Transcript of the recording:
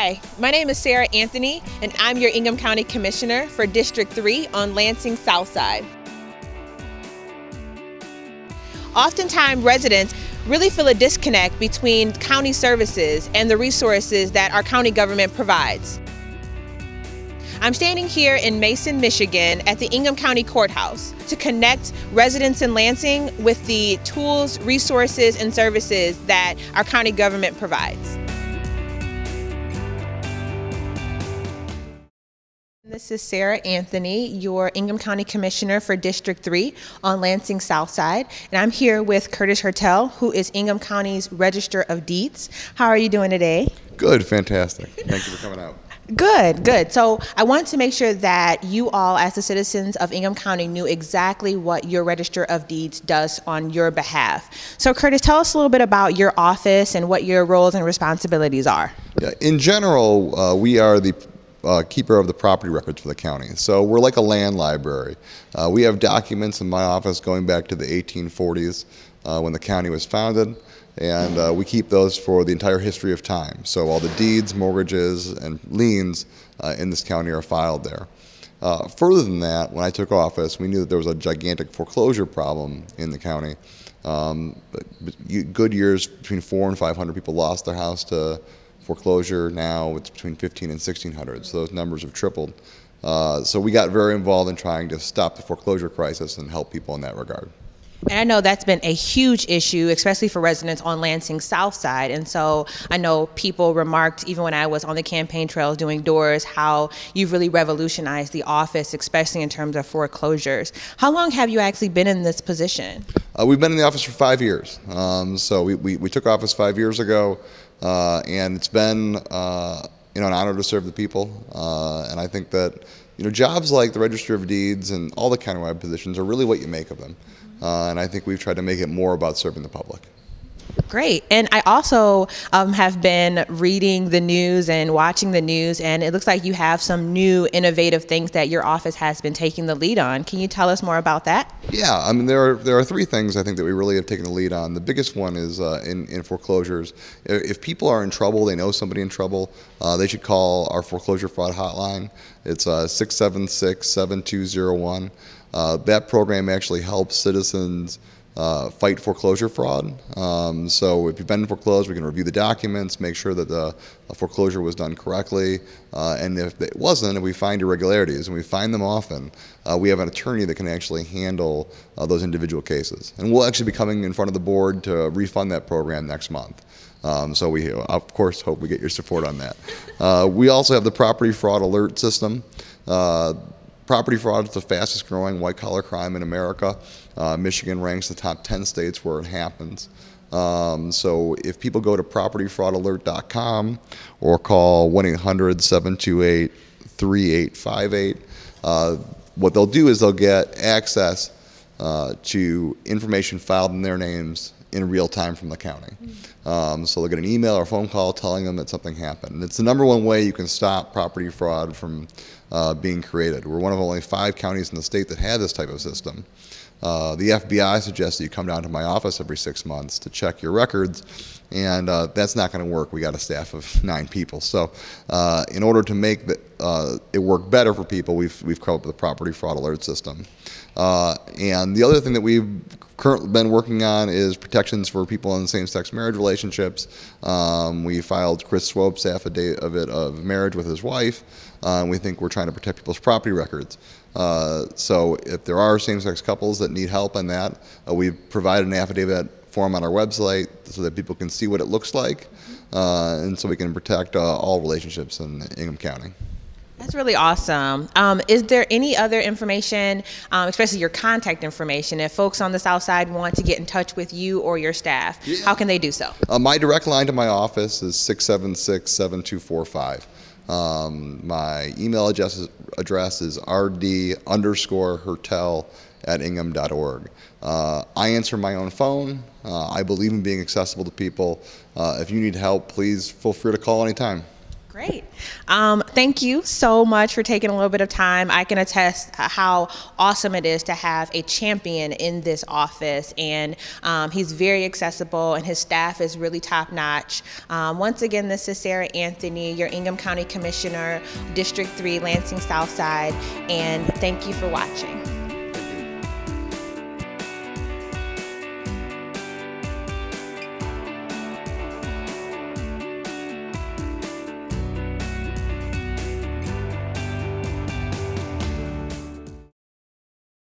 Hi, my name is Sarah Anthony, and I'm your Ingham County Commissioner for District 3 on Lansing Southside. Oftentimes, residents really feel a disconnect between county services and the resources that our county government provides. I'm standing here in Mason, Michigan at the Ingham County Courthouse to connect residents in Lansing with the tools, resources, and services that our county government provides. This is Sarah Anthony, your Ingham County Commissioner for District 3 on Lansing Southside, and I'm here with Curtis Hertel, who is Ingham County's Register of Deeds. How are you doing today? Good, fantastic. Thank you for coming out. Good, good. So I want to make sure that you all, as the citizens of Ingham County, knew exactly what your Register of Deeds does on your behalf. So Curtis, tell us a little bit about your office and what your roles and responsibilities are. Yeah, in general, we are the keeper of the property records for the county. So we're like a land library. We have documents in my office going back to the 1840s when the county was founded, and we keep those for the entire history of time. So all the deeds, mortgages, and liens in this county are filed there. Further than that, when I took office, we knew that there was a gigantic foreclosure problem in the county. Good years, between 400 and 500 people lost their house to foreclosure. Now it's between 1,500 and 1,600, so those numbers have tripled. So we got very involved in trying to stop the foreclosure crisis and help people in that regard. And I know that's been a huge issue, especially for residents on Lansing Southside. And so I know people remarked, even when I was on the campaign trails doing doors, how you've really revolutionized the office, especially in terms of foreclosures. How long have you actually been in this position? We've been in the office for 5 years. So we took office 5 years ago, and it's been an honor to serve the people. And I think that jobs like the Register of Deeds and all the countywide positions are really what you make of them. And I think we've tried to make it more about serving the public. Great. And I also have been reading the news and watching the news, and it looks like you have some new innovative things that your office has been taking the lead on. Can you tell us more about that? Yeah, I mean, there are three things I think that we really have taken the lead on. The biggest one is in foreclosures. If people are in trouble, they know somebody in trouble, they should call our foreclosure fraud hotline. It's 676-7201. That program actually helps citizens fight foreclosure fraud. So if you've been foreclosed, we can review the documents, make sure that the foreclosure was done correctly, and if it wasn't, if we find irregularities, and we find them often, we have an attorney that can actually handle those individual cases. And we'll actually be coming in front of the board to refund that program next month. So we, of course, hope we get your support on that. We also have the property fraud alert system. Property fraud is the fastest growing white-collar crime in America. Michigan ranks the top 10 states where it happens. So if people go to propertyfraudalert.com or call 1-800-728-3858, what they'll do is they'll get access to information filed in their names in real time from the county. So they'll get an email or phone call telling them that something happened. And it's the #1 way you can stop property fraud from being created. We're one of only 5 counties in the state that have this type of system. The FBI suggests that you come down to my office every 6 months to check your records, and that's not going to work. We got a staff of 9 people. So in order to make it work better for people, we've come up with a property fraud alert system. And the other thing that we've currently been working on is protections for people in same-sex marriage relationships. We filed Chris Swope's affidavit of marriage with his wife. We think we're trying to protect people's property records. So if there are same-sex couples that need help on that, we've provided an affidavit form on our website so that people can see what it looks like, and so we can protect all relationships in Ingham County. That's really awesome. Is there any other information, especially your contact information, if folks on the South Side want to get in touch with you or your staff, how can they do so? My direct line to my office is 676-7245. My email address is rd_hertel@ingham.org. I answer my own phone. I believe in being accessible to people. If you need help, please feel free to call anytime. Great. Thank you so much for taking a little bit of time. I can attest how awesome it is to have a champion in this office, and he's very accessible and his staff is really top notch. Once again, this is Sarah Anthony, your Ingham County Commissioner, District 3, Lansing Southside, and thank you for watching.